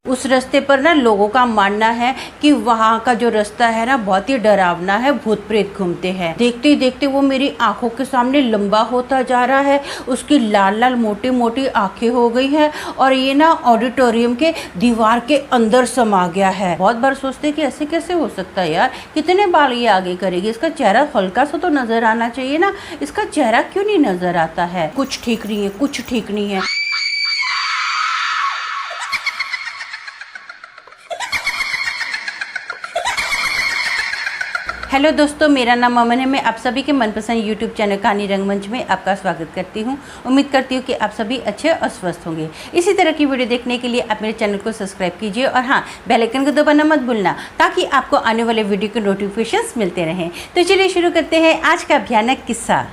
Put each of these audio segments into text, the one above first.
उस रास्ते पर ना लोगों का मानना है कि वहाँ का जो रास्ता है ना बहुत ही डरावना है, भूत प्रेत घूमते हैं। देखते ही देखते वो मेरी आंखों के सामने लंबा होता जा रहा है। उसकी लाल लाल मोटी मोटी आंखें हो गई हैं और ये ना ऑडिटोरियम के दीवार के अंदर समा गया है। बहुत बार सोचते कि ऐसे कैसे हो सकता है यार, कितने बार ये आगे करेगी, इसका चेहरा हल्का सा तो नजर आना चाहिए ना, इसका चेहरा क्यों नहीं नजर आता है। कुछ ठीक नहीं है, कुछ ठीक नहीं है। हेलो दोस्तों, मेरा नाम अमन है। मैं आप सभी के मनपसंद यूट्यूब चैनल कहानी रंगमंच में आपका स्वागत करती हूँ। उम्मीद करती हूँ कि आप सभी अच्छे और स्वस्थ होंगे। इसी तरह की वीडियो देखने के लिए आप मेरे चैनल को सब्सक्राइब कीजिए और हाँ, बेल आइकन को दबाना मत भूलना ताकि आपको आने वाले वीडियो के नोटिफिकेशंस मिलते रहें। तो चलिए शुरू करते हैं आज का भयानक किस्सा।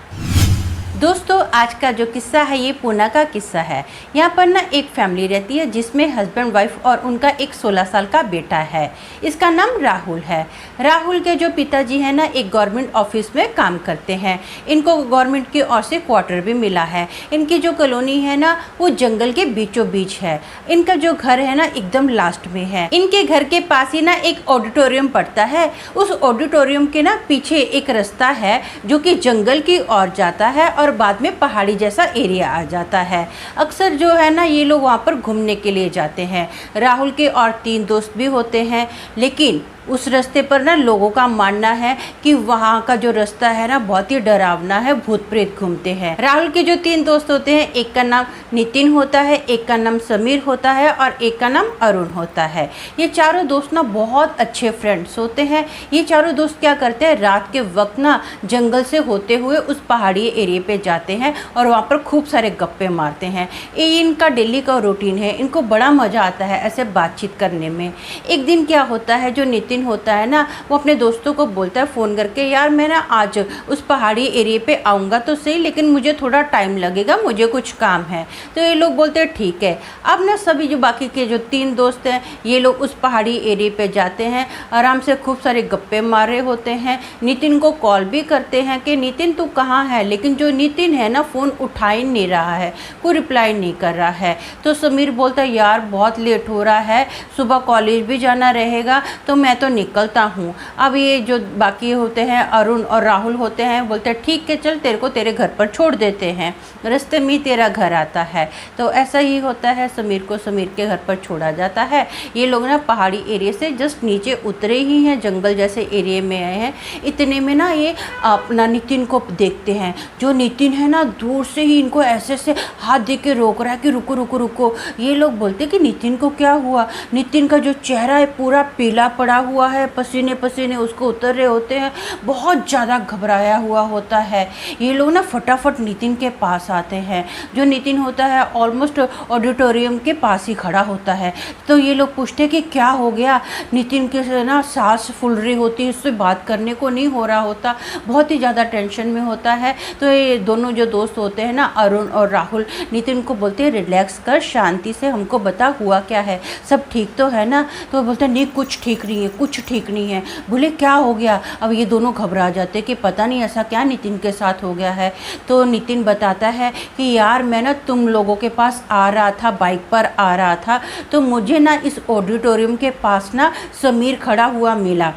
दोस्तों, आज का जो किस्सा है ये पूना का किस्सा है। यहाँ पर ना एक फैमिली रहती है जिसमें हस्बैंड वाइफ और उनका एक 16 साल का बेटा है। इसका नाम राहुल है। राहुल के जो पिताजी हैं ना एक गवर्नमेंट ऑफिस में काम करते हैं। इनको गवर्नमेंट की ओर से क्वार्टर भी मिला है। इनकी जो कॉलोनी है ना वो जंगल के बीचों बीच है। इनका जो घर है ना एकदम लास्ट में है। इनके घर के पास ही ना एक ऑडिटोरियम पड़ता है। उस ऑडिटोरियम के ना पीछे एक रास्ता है जो कि जंगल की ओर जाता है और बाद में पहाड़ी जैसा एरिया आ जाता है। अक्सर जो है ना ये लोग वहाँ पर घूमने के लिए जाते हैं। राहुल के और 3 दोस्त भी होते हैं, लेकिन उस रास्ते पर ना लोगों का मानना है कि वहाँ का जो रास्ता है ना बहुत ही डरावना है, भूत प्रेत घूमते हैं। राहुल के जो 3 दोस्त होते हैं, एक का नाम नितिन होता है, एक का नाम समीर होता है और एक का नाम अरुण होता है। ये चारों दोस्त ना बहुत अच्छे फ्रेंड्स होते हैं। ये चारों दोस्त क्या करते हैं, रात के वक्त ना जंगल से होते हुए उस पहाड़ी एरिया पे जाते हैं और वहाँ पर खूब सारे गप्पे मारते हैं। ये इनका डेली का रूटीन है। इनको बड़ा मज़ा आता है ऐसे बातचीत करने में। एक दिन क्या होता है, जो नितिन होता है ना वो अपने दोस्तों को बोलता है फ़ोन करके, यार मैं ना आज उस पहाड़ी एरिया पे आऊँगा तो सही, लेकिन मुझे थोड़ा टाइम लगेगा, मुझे कुछ काम है। तो ये लोग बोलते हैं ठीक है। अब ना सभी जो बाकी के जो 3 दोस्त हैं ये लोग उस पहाड़ी एरिया पे जाते हैं, आराम से खूब सारे गप्पे मार रहे होते हैं। नितिन को कॉल भी करते हैं कि नितिन तू कहाँ है, लेकिन जो नितिन है ना फ़ोन उठा ही नहीं रहा है, कोई रिप्लाई नहीं कर रहा है। तो समीर बोलता है यार बहुत लेट हो रहा है, सुबह कॉलेज भी जाना रहेगा तो मैं तो निकलता हूँ। अब ये जो बाकी होते हैं अरुण और राहुल होते हैं, बोलते हैं ठीक है चल तेरे को तेरे घर पर छोड़ देते हैं, रास्ते में तेरा घर आता है। तो ऐसा ही होता है, समीर को समीर के घर पर छोड़ा जाता है। ये लोग ना पहाड़ी एरिया से जस्ट नीचे उतरे ही हैं, जंगल जैसे एरिया में आए हैं। इतने में ना ये अपना नितिन को देखते हैं। जो नितिन है ना दूर से ही इनको ऐसे से हाथ दे के रोक रहा है कि रुको रुको रुको। ये लोग बोलते कि नितिन को क्या हुआ। नितिन का जो चेहरा है पूरा पीला पड़ा हुआ है, पसीने पसीने उसको उतर रहे होते हैं, बहुत ज़्यादा घबराया हुआ होता है। ये लोग ना फटाफट नितिन के पास आते हैं। जो नितिन होता है ऑलमोस्ट ऑडिटोरियम के पास ही खड़ा होता है। तो ये लोग पूछते हैं कि क्या हो गया। नितिन के ना सांस फूल रही होती है, उससे बात करने को नहीं हो रहा होता, बहुत ही ज़्यादा टेंशन में होता है। तो ये दोनों जो दोस्त होते हैं ना अरुण और राहुल, नितिन को बोलते हैं रिलैक्स कर, शांति से हमको बता हुआ क्या है, सब ठीक तो है ना। तो वो बोलते हैं नहीं कुछ ठीक नहीं है, कुछ ठीक नहीं है। बोले क्या हो गया। अब ये दोनों घबरा जाते कि पता नहीं ऐसा क्या नितिन के साथ हो गया है। तो नितिन बताता है कि यार मैं ना तुम लोगों के पास आ रहा था, बाइक पर आ रहा था, तो मुझे ना इस ऑडिटोरियम के पास ना समीर खड़ा हुआ मिला।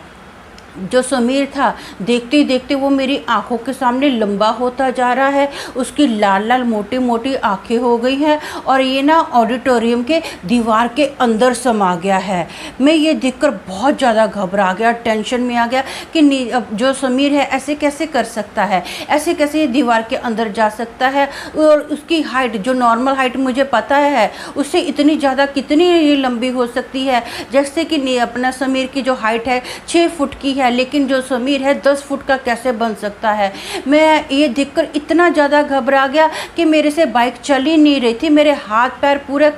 जो समीर था देखते ही देखते वो मेरी आंखों के सामने लंबा होता जा रहा है। उसकी लाल लाल मोटी मोटी आंखें हो गई हैं और ये ना ऑडिटोरियम के दीवार के अंदर समा गया है। मैं ये देखकर बहुत ज़्यादा घबरा गया, टेंशन में आ गया कि जो समीर है ऐसे कैसे कर सकता है, ऐसे कैसे ये दीवार के अंदर जा सकता है। और उसकी हाइट जो नॉर्मल हाइट मुझे पता है उससे इतनी ज़्यादा कितनी ये लंबी हो सकती है। जैसे कि अपना समीर की जो हाइट है 6 फुट की है, लेकिन जो समीर है 10 फुट का कैसे बन सकता है। मैं ये देखकर इतना ज़्यादा घबरा गया कि मेरे से बाइक चल ही नहीं रही थी। मेरे हाथ पैर पूरे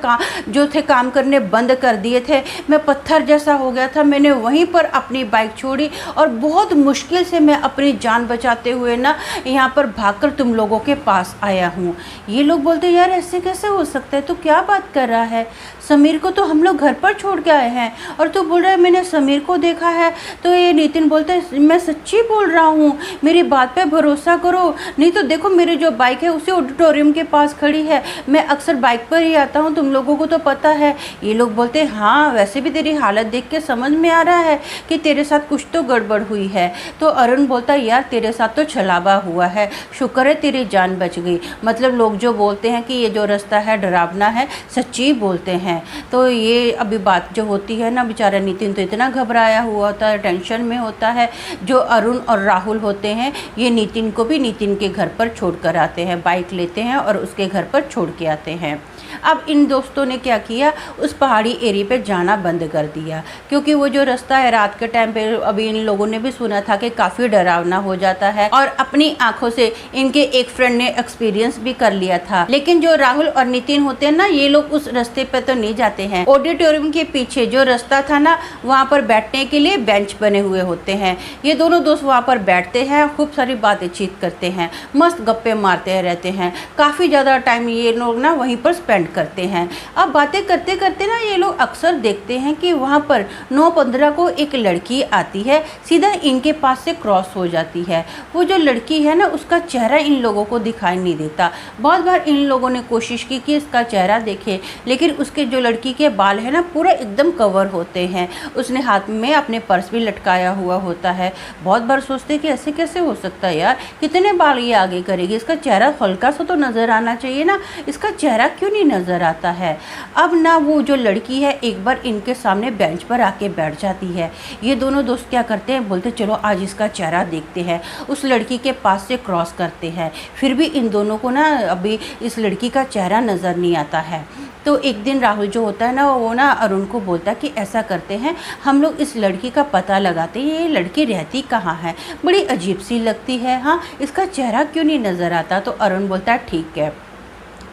जो थे काम करने बंद कर दिए थे। मैं पत्थर जैसा हो गया था। मैंने वहीं पर अपनी बाइक छोड़ी और बहुत मुश्किल से मैं अपनी जान बचाते हुए ना यहाँ पर भागकर तुम लोगों के पास आया हूँ। ये लोग बोलते यार ऐसे कैसे हो सकता है, तो क्या बात कर रहा है। समीर को तो हम लोग घर पर छोड़ के आए हैं और तू बोल रहा है मैंने समीर को देखा है। तो ये नितिन बोलता है मैं सच्ची बोल रहा हूँ, मेरी बात पे भरोसा करो, नहीं तो देखो मेरी जो बाइक है उसी ऑडिटोरियम के पास खड़ी है, मैं अक्सर बाइक पर ही आता हूँ, तुम लोगों को तो पता है। ये लोग बोलते हैं हाँ वैसे भी तेरी हालत देख के समझ में आ रहा है कि तेरे साथ कुछ तो गड़बड़ हुई है। तो अरुण बोलता है यार तेरे साथ तो छलावा हुआ है, शुक्र है तेरी जान बच गई। मतलब लोग जो बोलते हैं कि ये जो रास्ता है डरावना है, सच्ची बोलते हैं। तो ये अभी बात जो होती है ना, बेचारा नितिन तो इतना घबराया हुआ होता है, टेंशन में होता है। जो अरुण और राहुल होते हैं ये नितिन को भी नितिन के घर पर छोड़ कर आते हैं, बाइक लेते हैं और उसके घर पर छोड़ के आते हैं। अब इन दोस्तों ने क्या किया, उस पहाड़ी एरिया पे जाना बंद कर दिया, क्योंकि वो जो रास्ता है रात के टाइम पे अभी इन लोगों ने भी सुना था कि काफ़ी डरावना हो जाता है और अपनी आंखों से इनके एक फ्रेंड ने एक्सपीरियंस भी कर लिया था। लेकिन जो राहुल और नितिन होते हैं ना, ये लोग उस रास्ते पे तो नहीं जाते हैं। ऑडिटोरियम के पीछे जो रास्ता था ना, वहाँ पर बैठने के लिए बेंच बने हुए होते हैं। ये दोनों दोस्त वहाँ पर बैठते हैं, खूब सारी बातचीत करते हैं, मस्त गप्पे मारते रहते हैं। काफ़ी ज़्यादा टाइम ये लोग ना वहीं पर स्पेंड करते हैं। अब बातें करते करते ना ये लोग अक्सर देखते हैं कि वहाँ पर 9:15 को एक लड़की आती है, सीधा इनके पास से क्रॉस हो जाती है। वो जो लड़की है ना, उसका चेहरा इन लोगों को दिखाई नहीं देता। बहुत बार इन लोगों ने कोशिश की कि इसका चेहरा देखे, लेकिन उसके जो लड़की के बाल है ना पूरा एकदम कवर होते हैं। उसने हाथ में अपने पर्स भी लटकाया हुआ होता है। बहुत बार सोचते कि ऐसे कैसे हो सकता है यार, कितने बाल ये आगे करेगी, इसका चेहरा हल्का सा तो नज़र आना चाहिए ना, इसका चेहरा क्यों नहीं नज़र आता है। अब ना वो जो लड़की है एक बार इनके सामने बेंच पर आके बैठ जाती है। ये दोनों दोस्त क्या करते हैं, बोलते चलो आज इसका चेहरा देखते हैं। उस लड़की के पास से क्रॉस करते हैं, फिर भी इन दोनों को ना अभी इस लड़की का चेहरा नज़र नहीं आता है। तो एक दिन राहुल जो होता है ना, वो ना अरुण को बोलता है कि ऐसा करते हैं हम लोग इस लड़की का पता लगाते हैं, ये लड़की रहती कहाँ है, बड़ी अजीब सी लगती है, हाँ इसका चेहरा क्यों नहीं नज़र आता। तो अरुण बोलता है ठीक है।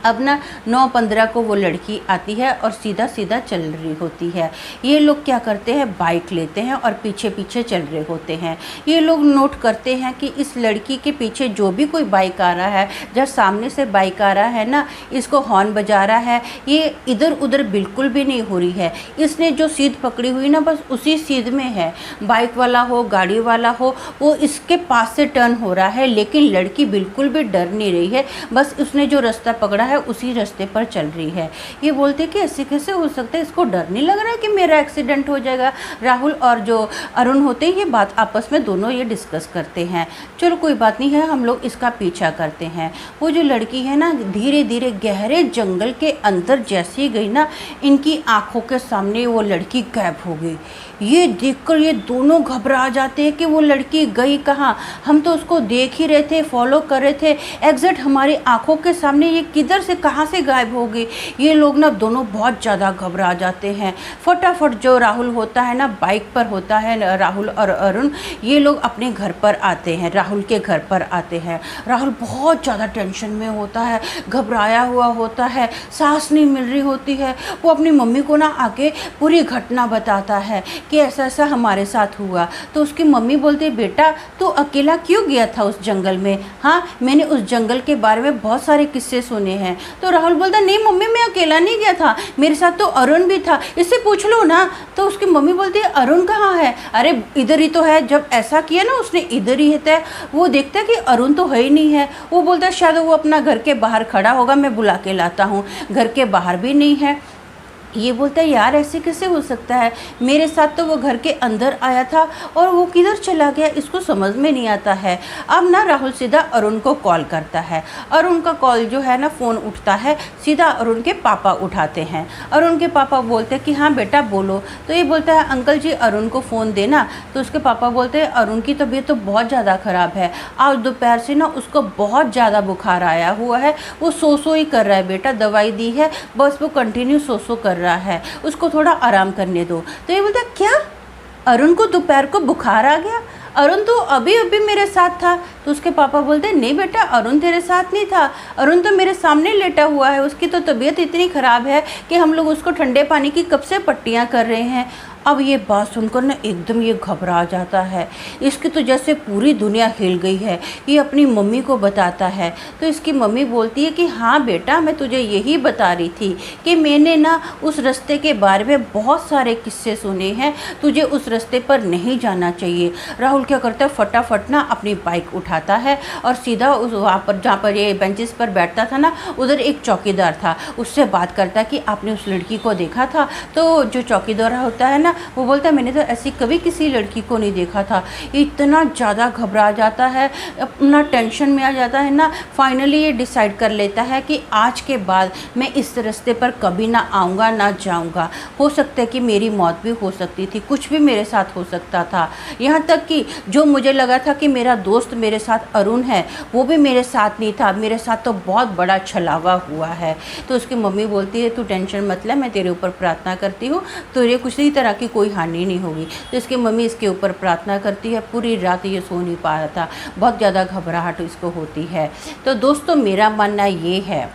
अब ना 9:15 को वो लड़की आती है और सीधा सीधा चल रही होती है। ये लोग क्या करते हैं, बाइक लेते हैं और पीछे पीछे चल रहे होते हैं। ये लोग नोट करते हैं कि इस लड़की के पीछे जो भी कोई बाइक आ रहा है, जब सामने से बाइक आ रहा है ना, इसको हॉर्न बजा रहा है, ये इधर उधर बिल्कुल भी नहीं हो रही है। इसने जो सीध पकड़ी हुई ना, बस उसी सीध में है। बाइक वाला हो गाड़ी वाला हो, वो इसके पास से टर्न हो रहा है, लेकिन लड़की बिल्कुल भी डर नहीं रही है, बस उसने जो रास्ता पकड़ा है उसी रास्ते पर चल रही है। ये बोलते कि ऐसे कैसे हो सकता है, इसको डर नहीं लग रहा है कि मेरा एक्सीडेंट हो जाएगा। राहुल और जो अरुण होते हैं ये बात आपस में दोनों ये डिस्कस करते हैं। चलो कोई बात नहीं है, हम लोग इसका पीछा करते हैं। वो जो लड़की है ना, धीरे धीरे गहरे जंगल के अंदर जैसे ही गई ना, इनकी आंखों के सामने वो लड़की गायब हो गई। ये देखकर ये दोनों घबरा जाते हैं कि वो लड़की गई कहाँ, हम तो उसको देख ही रहे थे, फॉलो कर रहे थे, एग्जैक्ट हमारी आंखों के सामने ये किधर से कहाँ से गायब हो गई। ये लोग ना दोनों बहुत ज़्यादा घबरा जाते हैं। फटाफट जो राहुल होता है ना, बाइक पर होता है राहुल और अरुण, ये लोग अपने घर पर आते हैं, राहुल के घर पर आते हैं। राहुल बहुत ज़्यादा टेंशन में होता है, घबराया हुआ होता है, सांस नहीं मिल रही होती है। वो अपनी मम्मी को ना आके पूरी घटना बताता है कि ऐसा ऐसा हमारे साथ हुआ। तो उसकी मम्मी बोलती है बेटा तू अकेला क्यों गया था उस जंगल में, हाँ मैंने उस जंगल के बारे में बहुत सारे किस्से सुने हैं। तो राहुल बोलता नहीं मम्मी मैं अकेला नहीं गया था, मेरे साथ तो अरुण भी था, इससे पूछ लो ना। तो उसकी मम्मी बोलती है अरुण कहाँ है, अरे इधर ही तो है, जब ऐसा किया ना उसने इधर ही है। वो देखता है कि अरुण तो है ही नहीं है। वो बोलता है शायद वो अपना घर के बाहर खड़ा होगा, मैं बुला के लाता हूँ। घर के बाहर भी नहीं है। ये बोलता है यार ऐसे कैसे हो सकता है, मेरे साथ तो वो घर के अंदर आया था और वो किधर चला गया, इसको समझ में नहीं आता है। अब ना राहुल सीधा अरुण को कॉल करता है। अरुण का कॉल जो है ना, फ़ोन उठता है, सीधा अरुण के पापा उठाते हैं। अरुण के पापा बोलते हैं कि हाँ बेटा बोलो। तो ये बोलता है अंकल जी अरुण को फ़ोन देना। तो उसके पापा बोलते हैं अरुण की तबीयत तो बहुत ज़्यादा ख़राब है, आज दोपहर से ना उसको बहुत ज़्यादा बुखार आया हुआ है, वो सो ही कर रहा है बेटा, दवाई दी है बस वो कंटिन्यू सो कर रहा है, उसको थोड़ा आराम करने दो। तो ये बोलता क्या अरुण को दोपहर को बुखार आ गया, अरुण तो अभी अभी मेरे साथ था। तो उसके पापा बोलते नहीं बेटा अरुण तेरे साथ नहीं था, अरुण तो मेरे सामने लेटा हुआ है, उसकी तो तबीयत इतनी ख़राब है कि हम लोग उसको ठंडे पानी की कब से पट्टियाँ कर रहे हैं। अब ये बात सुनकर ना एकदम ये घबरा जाता है। इसकी तो जैसे पूरी दुनिया हिल गई है। ये अपनी मम्मी को बताता है तो इसकी मम्मी बोलती है कि हाँ बेटा, मैं तुझे यही बता रही थी कि मैंने ना उस रास्ते के बारे में बहुत सारे किस्से सुने हैं, तुझे उस रास्ते पर नहीं जाना चाहिए। राहुल क्या करता है, फटाफट ना अपनी बाइक उठाता है और सीधा उस वहाँ पर जहाँ पर ये बेंचेस पर बैठता था ना, उधर एक चौकीदार था, उससे बात करता है कि आपने उस लड़की को देखा था। तो जो चौकीदार होता है ना, वो बोलता है मैंने तो ऐसी कभी किसी लड़की को नहीं देखा था। इतना ज़्यादा घबरा जाता है, अपना टेंशन में आ जाता है ना। फाइनली ये डिसाइड कर लेता है कि आज के बाद मैं इस रास्ते पर कभी ना आऊँगा ना जाऊँगा। हो सकता है कि मेरी मौत भी हो सकती थी, कुछ भी मेरे साथ हो सकता था। यहाँ तक कि जो मुझे लगा था कि मेरा दोस्त मेरे साथ अरुण है, वो भी मेरे साथ नहीं था, मेरे साथ तो बहुत बड़ा छलावा हुआ है। तो उसकी मम्मी बोलती है तू टेंशन मत ले, मैं तेरे ऊपर प्रार्थना करती हूँ, तुझे किसी तरह की कोई हानि नहीं होगी। तो इसकी मम्मी इसके ऊपर प्रार्थना करती है। पूरी रात ये सो नहीं पा रहा था, बहुत ज़्यादा घबराहट इसको होती है। तो दोस्तों मेरा मानना ये है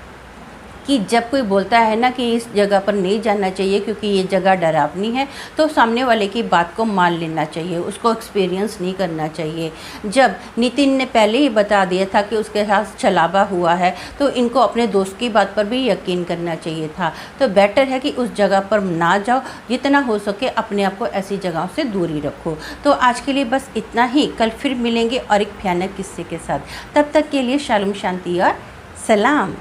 कि जब कोई बोलता है ना कि इस जगह पर नहीं जाना चाहिए क्योंकि ये जगह डरावनी है, तो सामने वाले की बात को मान लेना चाहिए, उसको एक्सपीरियंस नहीं करना चाहिए। जब नितिन ने पहले ही बता दिया था कि उसके साथ छलावा हुआ है, तो इनको अपने दोस्त की बात पर भी यकीन करना चाहिए था। तो बेटर है कि उस जगह पर ना जाओ, जितना हो सके अपने आप को ऐसी जगहों से दूरी रखो। तो आज के लिए बस इतना ही, कल फिर मिलेंगे और एक भयानक किस्से के साथ। तब तक के लिए शालूम, शांति और सलाम।